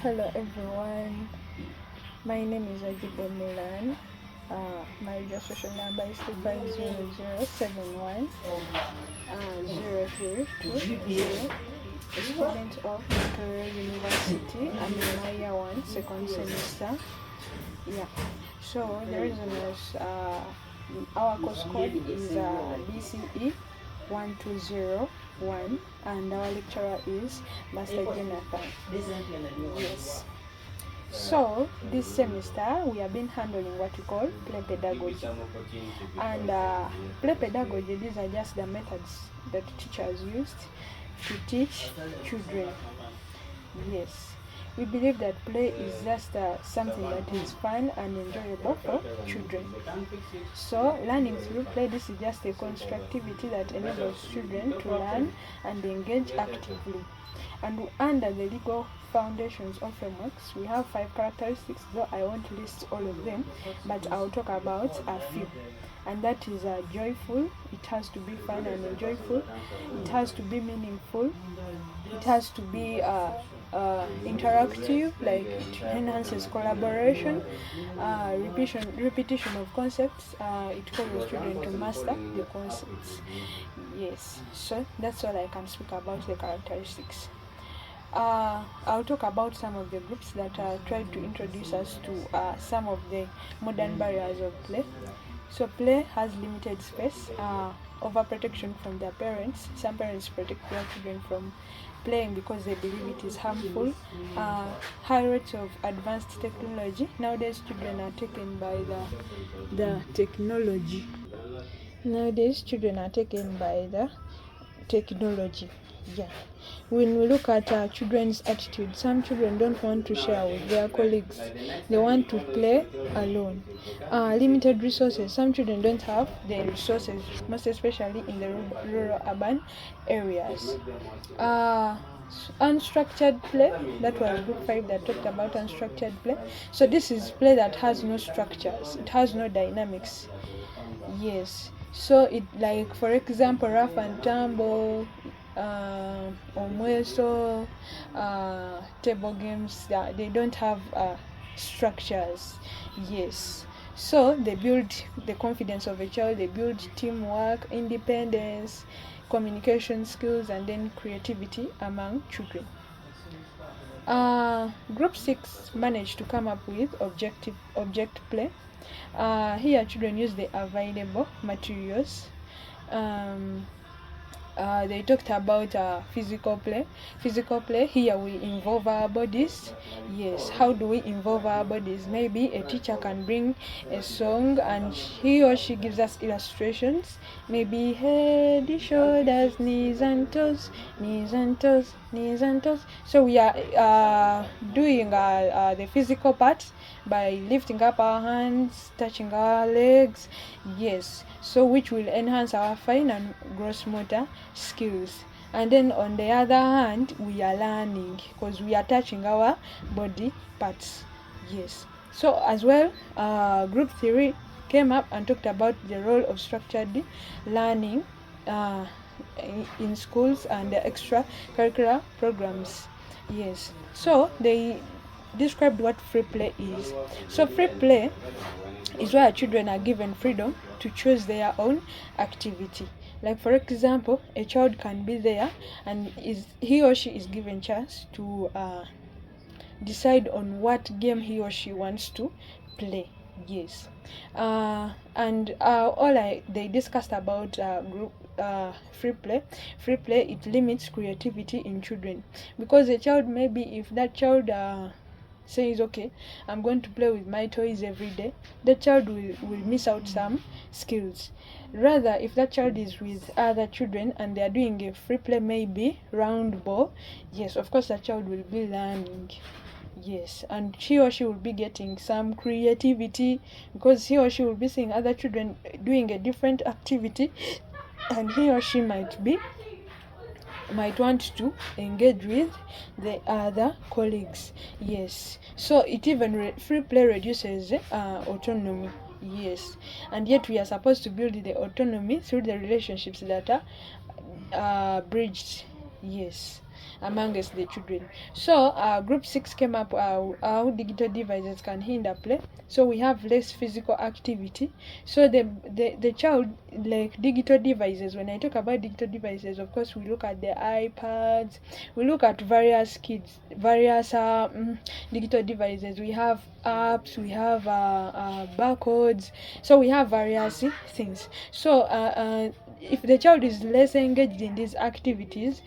Hello everyone, my name is Ajibo Milan. My registration number is 2500071 a student of Victoria University. I'm in my year 1, second semester. Yeah, so the reason is our course code is BCE 1201 and our lecturer is Master Jonathan. Yes. So this semester we have been handling what we call play pedagogy. And play pedagogy, these are just the methods that teachers used to teach children. Yes. We believe that play is just something that is fun and enjoyable for children. So learning through play, this is just a constructivity that enables children to learn and engage actively. And under the legal foundations of frameworks, we have 5 characteristics, though I won't list all of them, but I'll talk about a few. And that is joyful. It has to be fun and enjoyable. It has to be meaningful. It has to be interactive, like it enhances collaboration, repetition of concepts. It causes children to master the concepts. Yes, so that's all I can speak about the characteristics. I'll talk about some of the groups that try to introduce us to some of the modern barriers of play. So play has limited space, overprotection from their parents. Some parents protect their children from playing because they believe it is harmful. High rates of advanced technology. Nowadays children are taken by the technology. Nowadays children are taken by the technology. Yeah. When we look at children's attitude, some children don't want to share with their colleagues. They want to play alone. Limited resources. Some children don't have the resources, most especially in the rural urban areas. Unstructured play. That was group 5 that talked about unstructured play. So this is play that has no structures. It has no dynamics. Yes. So it, like for example, rough and tumble, omweso, table games, they don't have structures. Yes. So they build the confidence of a child, they build teamwork, independence, communication skills, and then creativity among children. Group 6 managed to come up with object play. Here children use the available materials. They talked about physical play. Physical play, here we involve our bodies. Yes, how do we involve our bodies? Maybe a teacher can bring a song and he or she gives us illustrations. Maybe head, shoulders, knees and toes, knees and toes, knees and toes. So we are doing the physical part by lifting up our hands, touching our legs. Yes, so which will enhance our fine and gross motor skills. And then on the other hand, we are learning because we are touching our body parts. Yes, so as well, group 3 came up and talked about the role of structured learning in schools and the extracurricular programs. Yes, so they described what free play is. So free play is where children are given freedom to choose their own activity. Like for example, a child can be there and he or she is given chance to decide on what game he or she wants to play. Yes. And they discussed about group free play. Free play, it limits creativity in children because a child, maybe if that child says, okay, I'm going to play with my toys every day, the child will miss out some skills. Rather, if that child is with other children and they are doing a free play, maybe round ball, yes, of course that child will be learning. Yes, and he or she will be getting some creativity because he or she will be seeing other children doing a different activity and he or she might want to engage with the other colleagues. Yes, so it even free play reduces autonomy. Yes, and yet we are supposed to build the autonomy through the relationships that are bridged. Yes, amongst the children. So group 6 came up how digital devices can hinder play. So we have less physical activity. So the child, like digital devices, when I talk about digital devices, of course we look at the iPads, we look at various digital devices. We have apps, we have barcodes, so we have various things. So if the child is less engaged in these activities,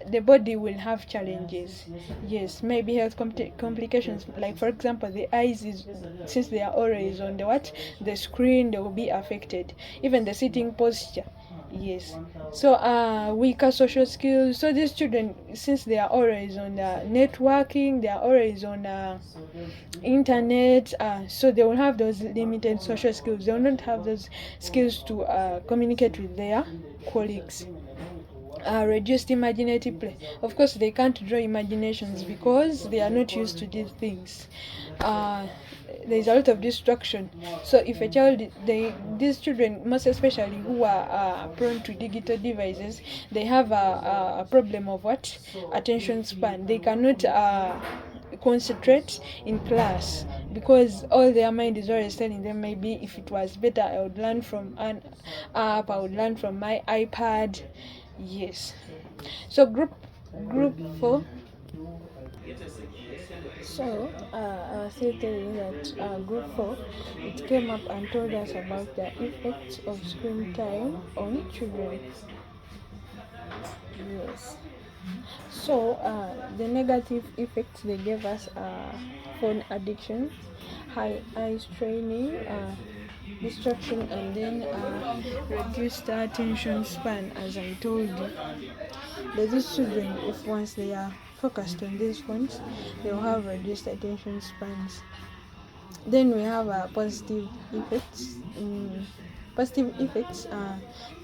the body will have challenges. Yes, maybe health complications, like for example the eyes, since they are always on the screen, they will be affected. Even the sitting posture. Yes. So weaker social skills. So these children, since they are always on networking, they are always on internet, so they will have those limited social skills. They will not have those skills to communicate with their colleagues. Reduced imaginative play. Of course, they can't draw imaginations because they are not used to these things. There's a lot of distraction. So if a child, these children, most especially who are prone to digital devices, they have a problem of attention span. They cannot concentrate in class because all their mind is always telling them, maybe if it was better I would learn from an app, I would learn from my iPad. Yes. So group 4. So I was still telling that group 4, it came up and told us about the effects of screen time on children. Yes. So the negative effects they gave us are phone addiction, high eye straining, distraction, and then reduced attention span, as I told you. These children, if once they are focused on these phones, they will have reduced attention spans. Then we have positive effects.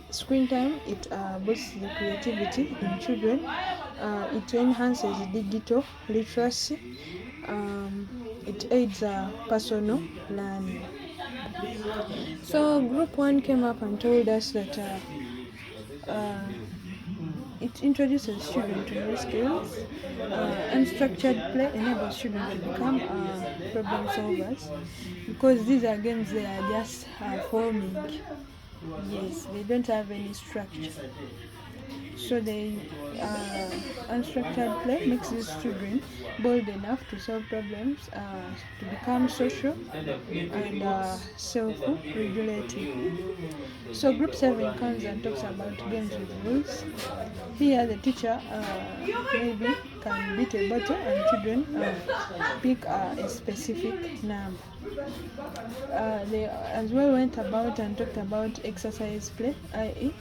Screen time, it boosts the creativity in children. It enhances digital literacy. It aids personal learning. So group 1 came up and told us that it introduces children to new skills. Unstructured play enables children to become problem solvers, because these are games they are just forming. Yes, they don't have any structure. So the unstructured play makes these children bold enough to solve problems, to become social and self-regulating. So group 7 comes and talks about games with rules. Here the teacher maybe can beat a bottle and children pick a specific number. They as well went about and talked about exercise play, i.e.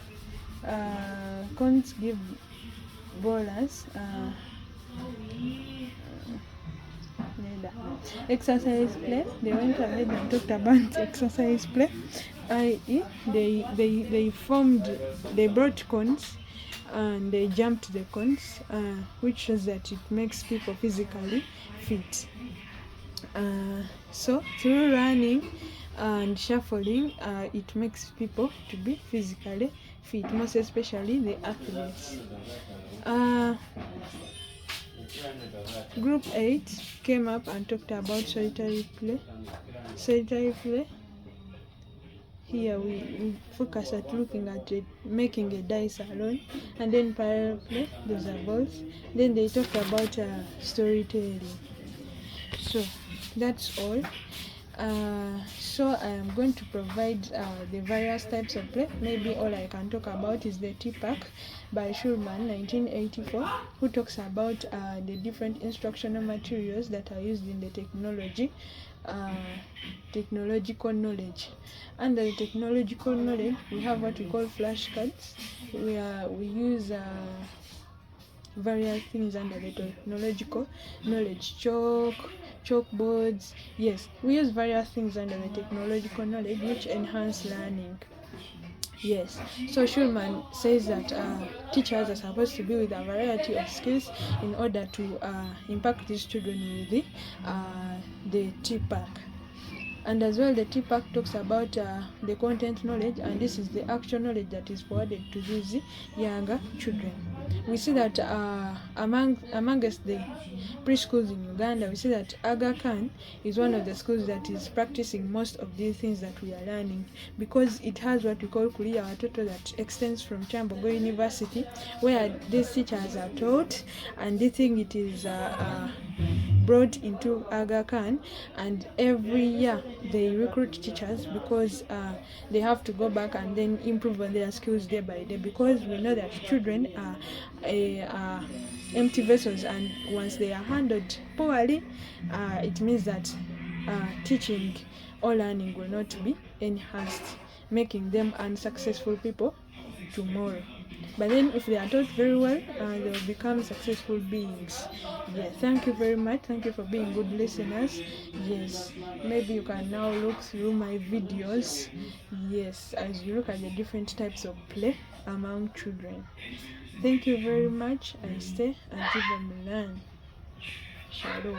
Cones give bowlers exercise play. They went ahead and talked about exercise play, i.e. they brought cones and they jumped the cones, which shows that it makes people physically fit. So through running and shuffling, it makes people to be physically fit, most especially the athletes. Group 8 came up and talked about solitary play. Here we focus at looking at it, making a dice alone, and then parallel play, those are balls. Then they talked about storytelling. So that's all. So I am going to provide the various types of play. Maybe all I can talk about is the TPAC by Schulman, 1984, who talks about the different instructional materials that are used in the technological knowledge. Under the technological knowledge, we have what we call flashcards, where we use various things under the technological knowledge. Chalkboards. Yes, we use various things under the technological knowledge which enhance learning. Yes, so Schulman says that teachers are supposed to be with a variety of skills in order to impact these children with the TPAC. And as well, the TPAC talks about the content knowledge, and this is the actual knowledge that is forwarded to these younger children. we see that amongst the preschools in Uganda, we see that Aga Khan is one of the schools that is practicing most of these things that we are learning, because it has what we call Kulia Watoto that extends from Kyambogo University, where these teachers are taught, and they think it is brought into Aga Khan, and every year they recruit teachers because they have to go back and then improve on their skills day by day, because we know that children are empty vessels, and once they are handled poorly, it means that teaching or learning will not be enhanced, making them unsuccessful people tomorrow. But then if they are taught very well, they will become successful beings. Yes, thank you very much. Thank you for being good listeners. Yes, maybe you can now look through my videos. Yes, as you look at the different types of play among children. Thank you very much, and stay until we learn. Shalom.